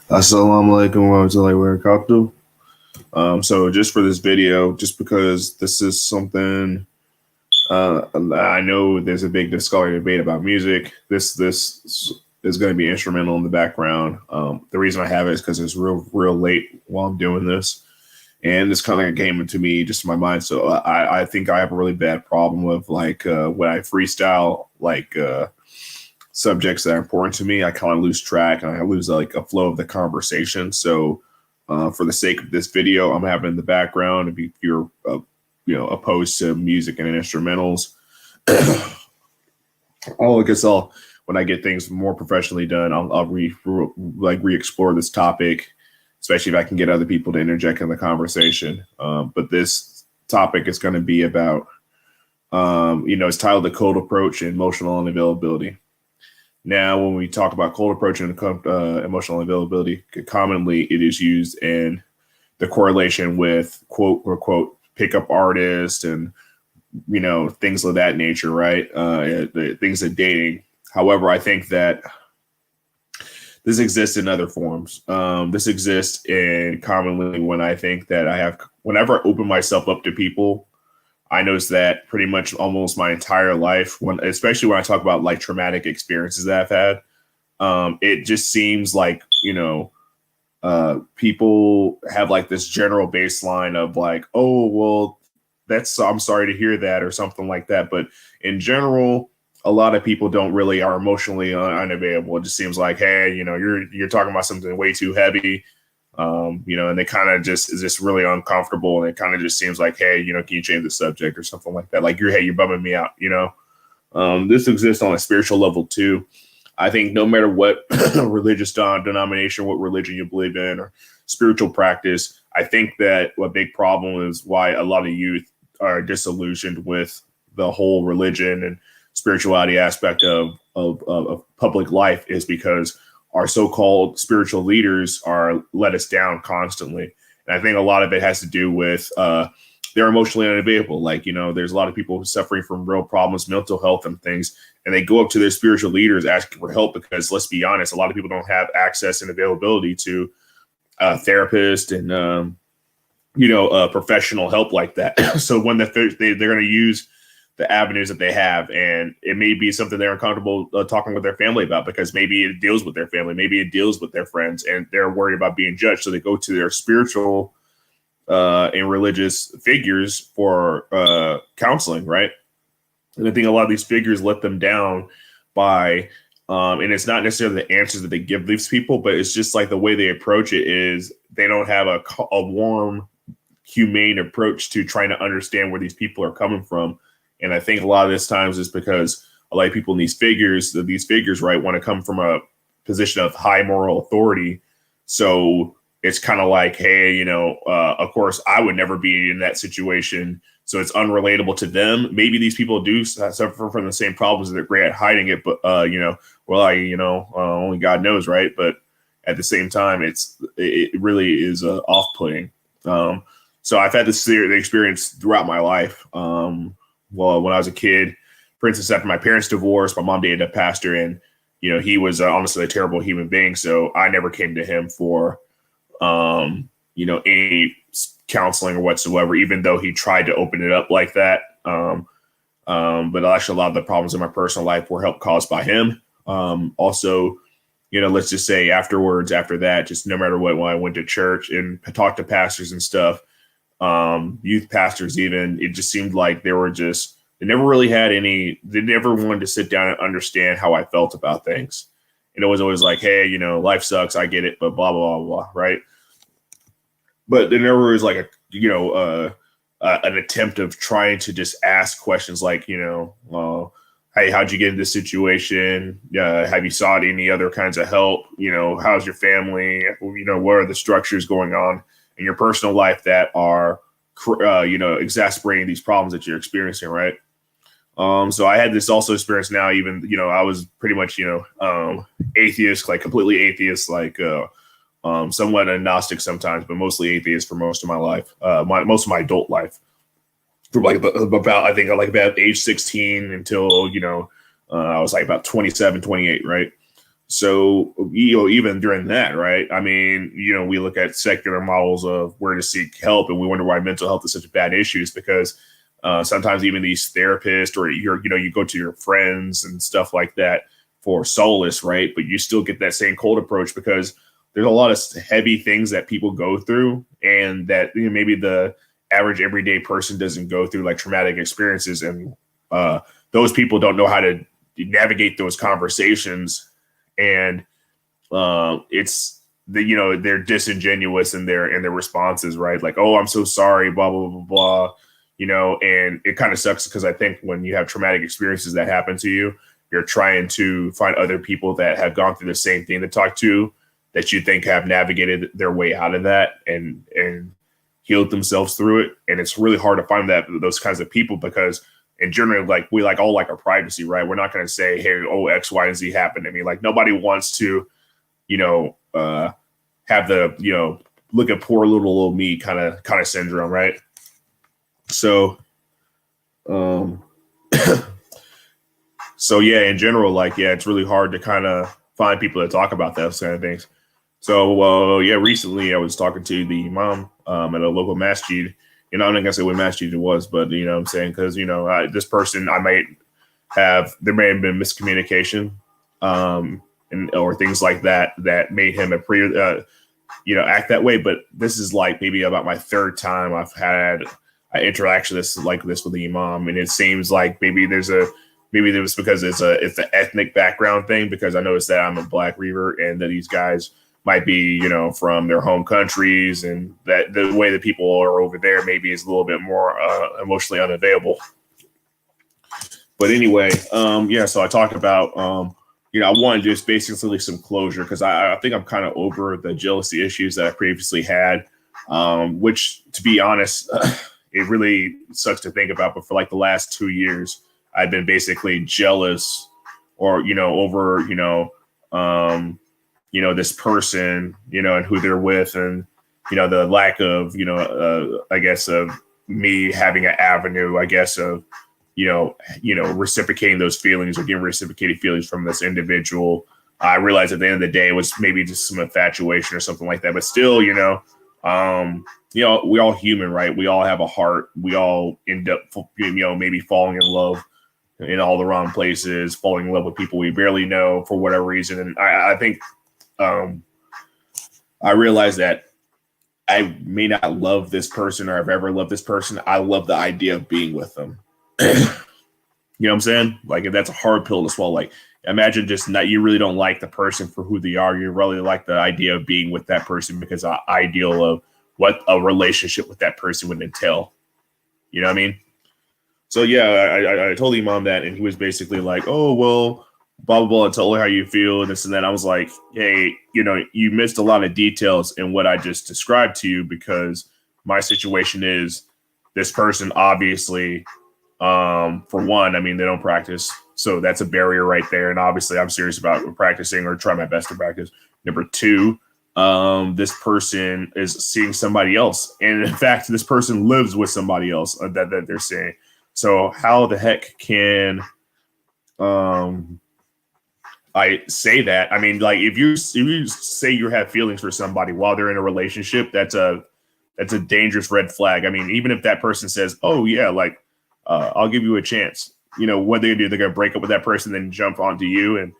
Assalamu alaikum wa rahmatullahi wa barakatuh. So just for this video, just because this is something I know there's a big scholarly debate about music. This is going to be instrumental in the background. The reason I have it is because it's real late while I'm doing this, and this kind of came into me just in my mind. So I think I have a really bad problem with when I freestyle subjects that are important to me, I kind of lose track and I lose like a flow of the conversation. So, for the sake of this video, I'm having in the background. If you're opposed to music and instrumentals, I guess I'll when I get things more professionally done, I'll re-explore this topic, especially if I can get other people to interject in the conversation. But this topic is going to be about, it's titled "The Cold Approach and Emotional Unavailability." Now, when we talk about cold approach and emotional availability, commonly it is used in the correlation with quote unquote pickup artists and things of that nature, right? The things of dating. However, I think that this exists in other forms. This exists in commonly when I think that whenever I open myself up to people, I noticed that pretty much almost my entire life, especially when I talk about like traumatic experiences that I've had, it just seems like, people have like this general baseline of like, oh, well, I'm sorry to hear that or something like that. But in general, a lot of people don't really are emotionally unavailable. It just seems like, hey, you're talking about something way too heavy. And they kind of just is just really uncomfortable, and it kind of just seems like, hey, can you change the subject or something like that? Like you're bumming me out, This exists on a spiritual level too. I think no matter what religious denomination, what religion you believe in, or spiritual practice, I think that a big problem is why a lot of youth are disillusioned with the whole religion and spirituality aspect of public life is because our so-called spiritual leaders are let us down constantly. And I think a lot of it has to do with they're emotionally unavailable. Like, there's a lot of people suffering from real problems, mental health and things, and they go up to their spiritual leaders asking for help because, let's be honest, a lot of people don't have access and availability to a therapist and, professional help like that. So when they're going to use the avenues that they have, and it may be something they're uncomfortable talking with their family about because maybe it deals with their family, maybe it deals with their friends, and they're worried about being judged. So they go to their spiritual and religious figures for counseling, right? And I think a lot of these figures let them down by, and it's not necessarily the answers that they give these people, but it's just like the way they approach it is they don't have a warm, humane approach to trying to understand where these people are coming from. And I think a lot of this times is because a lot of people in these figures, right, want to come from a position of high moral authority. So it's kind of like, hey, of course, I would never be in that situation. So it's unrelatable to them. Maybe these people do suffer from the same problems and they're great at hiding it. But, only God knows, right? But at the same time, it really is off-putting. So I've had this experience throughout my life. Well, when I was a kid, for instance, after my parents' divorced, my mom dated a pastor, and he was honestly a terrible human being. So I never came to him for any counseling or whatsoever, even though he tried to open it up like that. But actually, a lot of the problems in my personal life were helped caused by him. Also, let's just say after that, just no matter what, when I went to church and talked to pastors and stuff, youth pastors even, it just seemed like they never really they never wanted to sit down and understand how I felt about things. And it was always like, hey, life sucks, I get it, but blah, blah, blah, blah, right? But there never was like an attempt of trying to just ask questions like, hey, how'd you get in this situation? Have you sought any other kinds of help? How's your family? What are the structures going on in your personal life that are, exacerbating these problems that you're experiencing, right? So I had this also experience now, even, I was pretty much, atheist, like completely atheist, like somewhat agnostic sometimes, but mostly atheist for most of my life, most of my adult life. From about age 16 until, I was like about 27, 28, right? So, you know, even during that, right? I mean, you know, we look at secular models of where to seek help, and we wonder why mental health is such a bad issue. Is because sometimes even these therapists or you go to your friends and stuff like that for solace, right? But you still get that same cold approach because there's a lot of heavy things that people go through, and that, you know, maybe the average everyday person doesn't go through, like traumatic experiences, and those people don't know how to navigate those conversations, and it's you know, they're disingenuous in their responses, right? Like, oh, I'm so sorry, blah blah blah blah, you know. And it kind of sucks because I think when you have traumatic experiences that happen to you, you're trying to find other people that have gone through the same thing to talk to, that you think have navigated their way out of that and healed themselves through it. And it's really hard to find those kinds of people because in general, like, we all like our privacy, right? We're not going to say, hey, oh, X, Y, and Z happened to me. Like, nobody wants to, you know, have the, you know, look at poor little me kind of syndrome, right? So, so yeah, in general, like, yeah, it's really hard to kind of find people to talk about those kind of things. So, yeah, recently I was talking to the imam at a local masjid. You know, I'm not gonna say what masjid it was, but you know what I'm saying, because, you know, this person, there may have been miscommunication, or things like that made him you know, act that way. But this is like maybe about my third time I've had an interaction like this with the imam, and it seems like maybe it was because it's an ethnic background thing, because I noticed that I'm a black reaver and that these guys might be, you know, from their home countries, and that the way that people are over there maybe is a little bit more emotionally unavailable. But anyway, yeah, so I talked about, you know, I wanted just basically some closure, because I think I'm kind of over the jealousy issues that I previously had, which, to be honest, it really sucks to think about. But for like the last 2 years, I've been basically jealous, or, you know, over, you know, this person, you know, and who they're with, and, you know, the lack of, you know, I guess, of me having an avenue, I guess, of, you know, reciprocating those feelings, or getting reciprocated feelings from this individual. I realized at the end of the day, it was maybe just some infatuation or something like that. But still, you know, we all human, right? We all have a heart. We all end up, you know, maybe falling in love in all the wrong places, falling in love with people we barely know for whatever reason. And I think I realized that I may not love this person, or I've ever loved this person. I love the idea of being with them. You know what I'm saying? Like, that's a hard pill to swallow. Like, imagine just not, you really don't like the person for who they are. You really like the idea of being with that person because the ideal of what a relationship with that person would entail. You know what I mean? So yeah, I told Imam that, and he was basically like, oh, well, blah, blah, blah, tell her how you feel, and this and that. I was like, hey, you know, you missed a lot of details in what I just described to you, because my situation is, this person obviously, for one, I mean, they don't practice. So that's a barrier right there. And obviously I'm serious about practicing, or try my best to practice. Number two, this person is seeing somebody else. And in fact, this person lives with somebody else that they're seeing. So how the heck can I say that? I mean, like, if you say you have feelings for somebody while they're in a relationship, that's a dangerous red flag. I mean, even if that person says, oh yeah, like, I'll give you a chance, you know, what they do, they're gonna break up with that person, then jump onto you,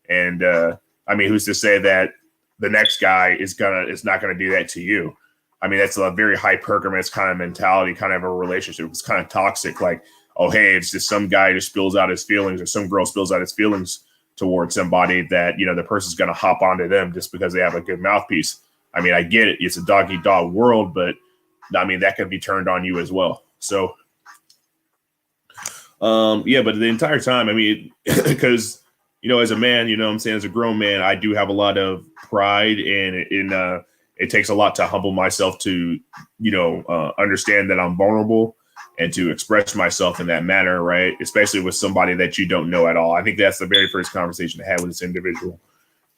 and I mean, who's to say that the next guy is not gonna do that to you? I mean, that's a very hypergamous kind of mentality, kind of a relationship. It's kind of toxic. Like, oh, hey, it's just some guy just spills out his feelings, or some girl spills out his feelings towards somebody, that, you know, the person's going to hop onto them just because they have a good mouthpiece. I mean, I get it. It's a dog eat dog world, but I mean, that can be turned on you as well. So, yeah, but the entire time, I mean, because, you know, as a man, you know what I'm saying, as a grown man, I do have a lot of pride, and it takes a lot to humble myself to, you know, understand that I'm vulnerable, and to express myself in that manner, right? Especially with somebody that you don't know at all. I think that's the very first conversation I had with this individual.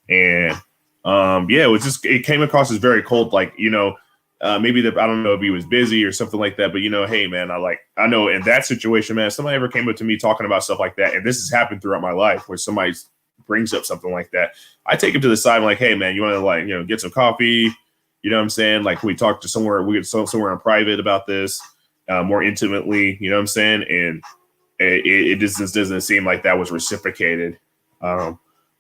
And yeah, it came across as very cold, like, you know, maybe I don't know if he was busy or something like that, but, you know, hey man, I know in that situation, man, if somebody ever came up to me talking about stuff like that, and this has happened throughout my life, where somebody's brings up something like that, I take him to the side. I'm like, hey man, you want to like, get some coffee? You know what I'm saying? Like we talk to somewhere, we get somewhere in private about this, more intimately, you know what I'm saying? And it just doesn't seem like that was reciprocated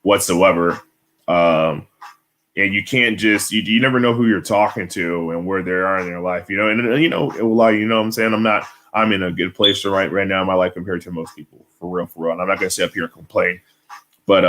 whatsoever. And you can't just, you never know who you're talking to and where they are in their life, and like, what I'm saying? I'm in a good place right now in my life compared to most people, for real. And I'm not going to sit up here and complain, but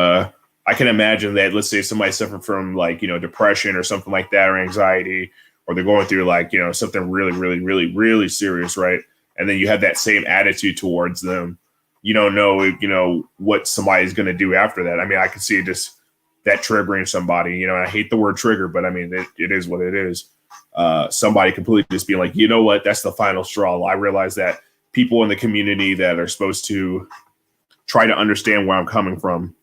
I can imagine that, let's say somebody suffering from like, depression or something like that, or anxiety, or they're going through like, something really, really, really, really serious, right? And then you have that same attitude towards them. You don't know, what somebody's going to do after that. I mean, I can see just that triggering somebody, I hate the word trigger, but I mean, it is what it is. Somebody completely just being like, you know what, that's the final straw. I realize that people in the community that are supposed to try to understand where I'm coming from,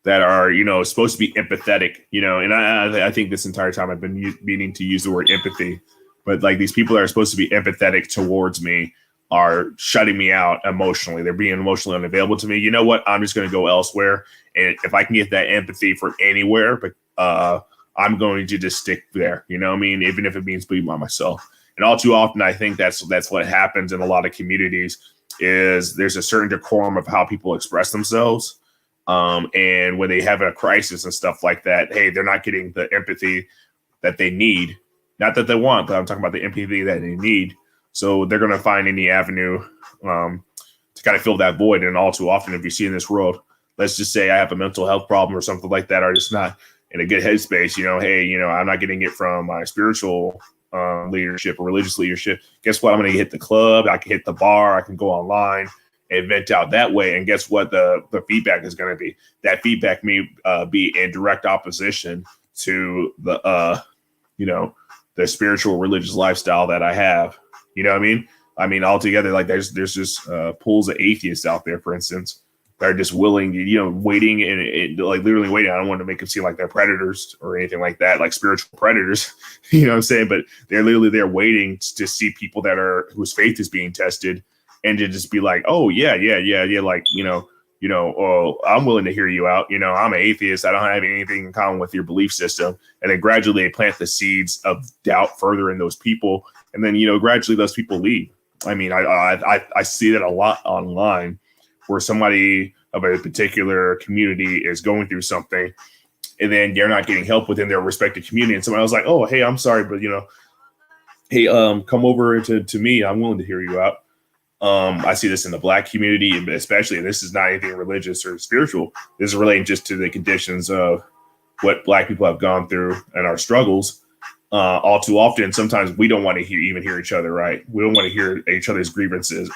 that are, supposed to be empathetic, and I think this entire time I've been meaning to use the word empathy, but like these people that are supposed to be empathetic towards me are shutting me out emotionally. They're being emotionally unavailable to me. You know what? I'm just going to go elsewhere. And if I can get that empathy from anywhere, but I'm going to just stick there. You know what I mean? Even if it means being by myself. And all too often, I think that's what happens in a lot of communities is there's a certain decorum of how people express themselves. And when they have a crisis and stuff like that, hey, they're not getting the empathy that they need. Not that they want, but I'm talking about the empathy that they need. So they're going to find any avenue to kind of fill that void. And all too often, if you see in this world, let's just say I have a mental health problem or something like that, or just not in a good headspace, hey, I'm not getting it from my spiritual leadership or religious leadership. Guess what? I'm going to hit the club. I can hit the bar. I can go online and vent out that way. And guess what? The feedback is going to be. That feedback may be in direct opposition to the spiritual religious lifestyle that I have. You know what I mean? I mean, altogether, like there's just pools of atheists out there, for instance, that are just willing, waiting and like literally waiting. I don't want to make them seem like they're predators or anything like that, like spiritual predators, you know what I'm saying? But they're literally there waiting to see people whose faith is being tested and to just be like, oh, yeah. Like, oh, I'm willing to hear you out. I'm an atheist. I don't have anything in common with your belief system. And then gradually they plant the seeds of doubt further in those people. And then, gradually those people leave. I mean, I see that a lot online where somebody of a particular community is going through something and then they're not getting help within their respective community. And somebody was like, oh, hey, I'm sorry, but, hey, come over to me. I'm willing to hear you out. I see this in the Black community, especially, and this is not anything religious or spiritual. This is relating just to the conditions of what Black people have gone through and our struggles. All too often, sometimes we don't want to hear each other, right? We don't want to hear each other's grievances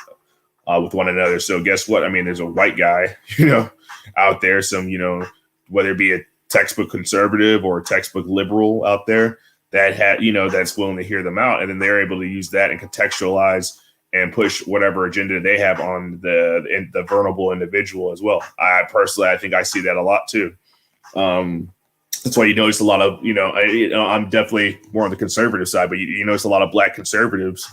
with one another. So guess what? I mean, there's a white guy, out there, whether it be a textbook conservative or a textbook liberal out there that that's willing to hear them out. And then they're able to use that and contextualize and push whatever agenda they have on the vulnerable individual as well. I think I see that a lot too. That's why you notice a lot of, I'm definitely more on the conservative side, but you notice a lot of Black conservatives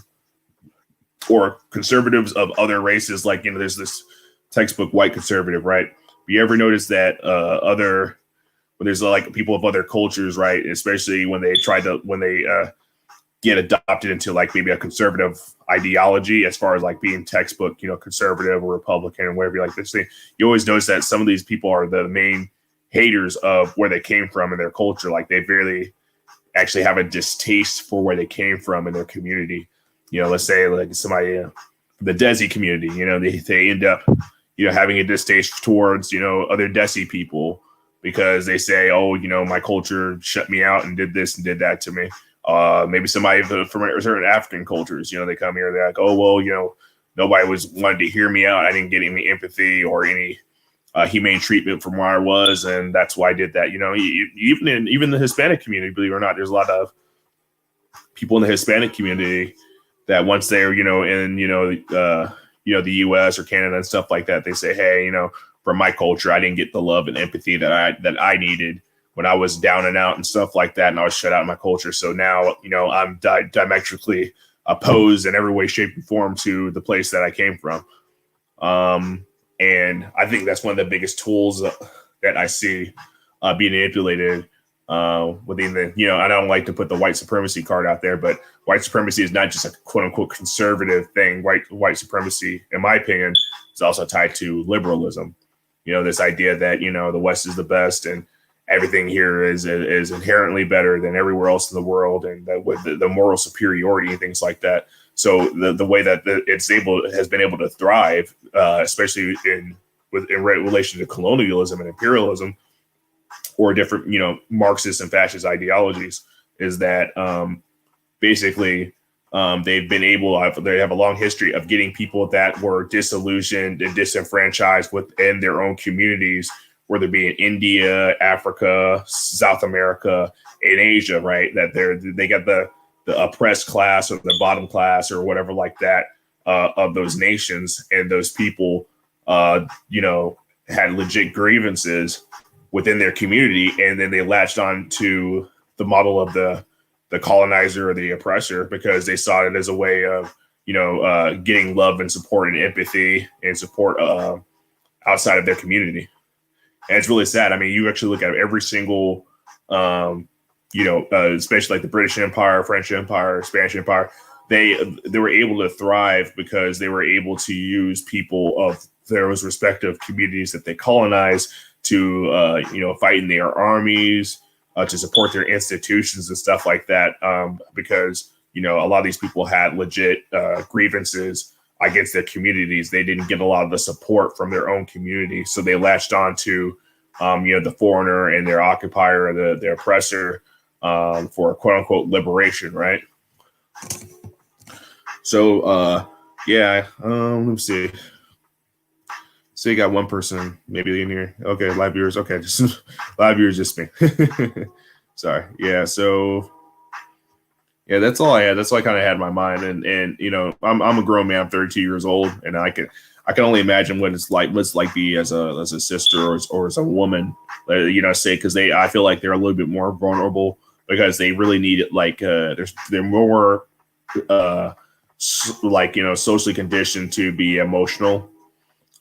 or conservatives of other races. Like, there's this textbook white conservative, right? You ever notice that when there's like people of other cultures, right? Especially when they get adopted into like maybe a conservative ideology as far as like being textbook, conservative or Republican or whatever you like this thing, you always notice that some of these people are the main haters of where they came from in their culture. Like they barely actually have a distaste for where they came from in their community. Let's say like somebody the Desi community, they end up, having a distaste towards, other Desi people because they say, oh, my culture shut me out and did this and did that to me. Maybe somebody from certain African cultures, they come here, they're like, oh, well, nobody wanted to hear me out. I didn't get any empathy or any humane treatment from where I was. And that's why I did that. Even the Hispanic community, believe it or not, there's a lot of people in the Hispanic community that once they're, in, the US or Canada and stuff like that, they say, hey, from my culture, I didn't get the love and empathy that I needed when I was down and out and stuff like that. And I was shut out of my culture. So now, I'm diametrically opposed in every way, shape, and form to the place that I came from. And I think that's one of the biggest tools that I see being manipulated within the, I don't like to put the white supremacy card out there, but white supremacy is not just a quote unquote conservative thing. White supremacy, in my opinion, is also tied to liberalism. This idea that, the West is the best and everything here is inherently better than everywhere else in the world, and with the moral superiority and things like that. So the way that has been able to thrive, especially in relation to colonialism and imperialism, or different Marxist and fascist ideologies, is that basically they've been they have a long history of getting people that were disillusioned and disenfranchised within their own communities, whether it be in India, Africa, South America, and Asia, right? That they got the oppressed class or the bottom class or whatever like that of those nations, and those people, had legit grievances within their community, and then they latched on to the model of the colonizer or the oppressor because they saw it as a way of getting love and support and empathy and support outside of their community. And it's really sad. I mean, you actually look at every single especially like the British Empire, French Empire, Spanish Empire, they were able to thrive because they were able to use people of those respective communities that they colonized to fight in their armies, to support their institutions and stuff like that, because a lot of these people had legit grievances against their communities. They didn't get a lot of the support from their own community, so they latched on to the foreigner and their occupier, the oppressor, for quote unquote liberation, right? So let me see. So you got one person maybe in here. Okay, live viewers. Okay, just live viewers, just me. Sorry. Yeah. So yeah, that's all I had. That's all I kind of had in my mind. And I'm a grown man. I'm 32 years old, and I can only imagine what it's like be as a sister or as a woman. Say because I feel like they're a little bit more vulnerable because they really need it. Like they're more socially conditioned to be emotional.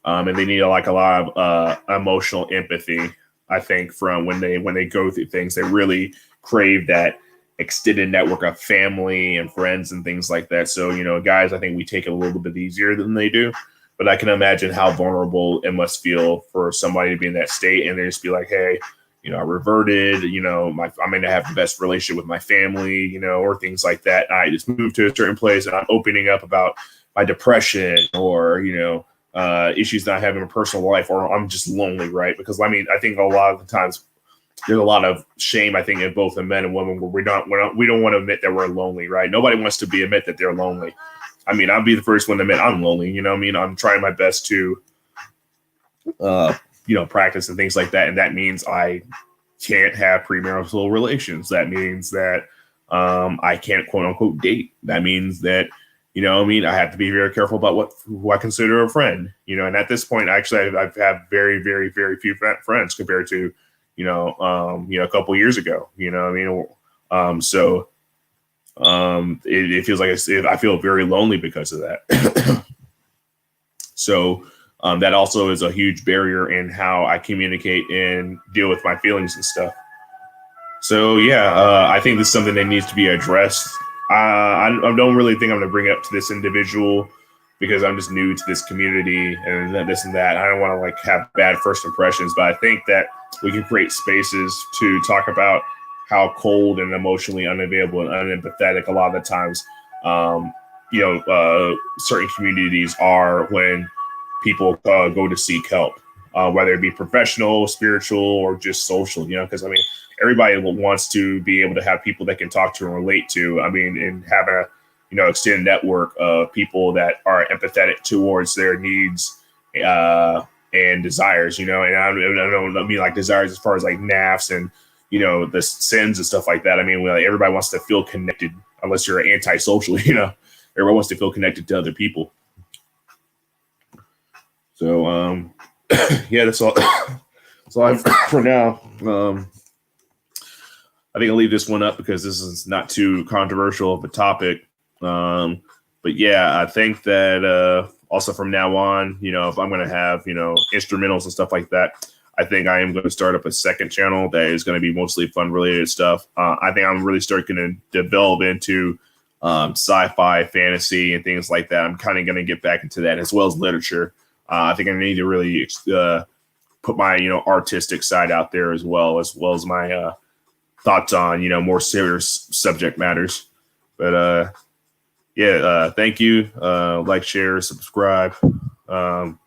And they need a lot of emotional empathy. I think from when they go through things, they really crave that extended network of family and friends and things like that. So guys, I think we take it a little bit easier than they do. But I can imagine how vulnerable it must feel for somebody to be in that state and they just be like, hey, I reverted. I'm going to have the best relationship with my family, or things like that. I just moved to a certain place and I'm opening up about my depression or issues that I have in my personal life, or I'm just lonely, right? Because I think a lot of the times there's a lot of shame, I think, in both the men and women where we don't want to admit that we're lonely, right? Nobody wants to admit that they're lonely. I'll be the first one to admit I'm lonely. I'm trying my best to, practice and things like that, and that means I can't have premarital relations. That means that I can't quote unquote date. That means that. I have to be very careful about who I consider a friend, and at this point, actually, I've had very, very, very few friends compared to, a couple of years ago, it feels like I feel very lonely because of that. So that also is a huge barrier in how I communicate and deal with my feelings and stuff. So, I think this is something that needs to be addressed. I don't really think I'm going to bring it up to this individual because I'm just new to this community and this and that. I don't want to have bad first impressions, but I think that we can create spaces to talk about how cold and emotionally unavailable and unempathetic a lot of the times, certain communities are when people go to seek help, whether it be professional, spiritual, or just social, because everybody wants to be able to have people that can talk to and relate to. And have a, extended network of people that are empathetic towards their needs and desires, and I don't mean like desires as far as like NAFs and, the sins and stuff like that. Everybody wants to feel connected unless you're antisocial, everybody wants to feel connected to other people. So, that's all. That's all I have for now. I think I'll leave this one up because this is not too controversial of a topic. But I think that Also, from now on, if I'm going to have, instrumentals and stuff like that, I think I am going to start up a second channel that is going to be mostly fun related stuff. I think I'm really starting to develop into sci-fi, fantasy, and things like that. I'm kind of going to get back into that, as well as literature. I think I need to really put my artistic side out there, as well as my thoughts on more serious subject matters. But thank you. Like, share, subscribe. And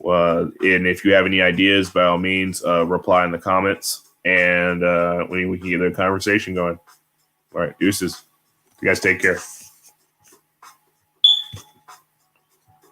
if you have any ideas, by all means, reply in the comments, and we can get a conversation going. All right, deuces. You guys take care.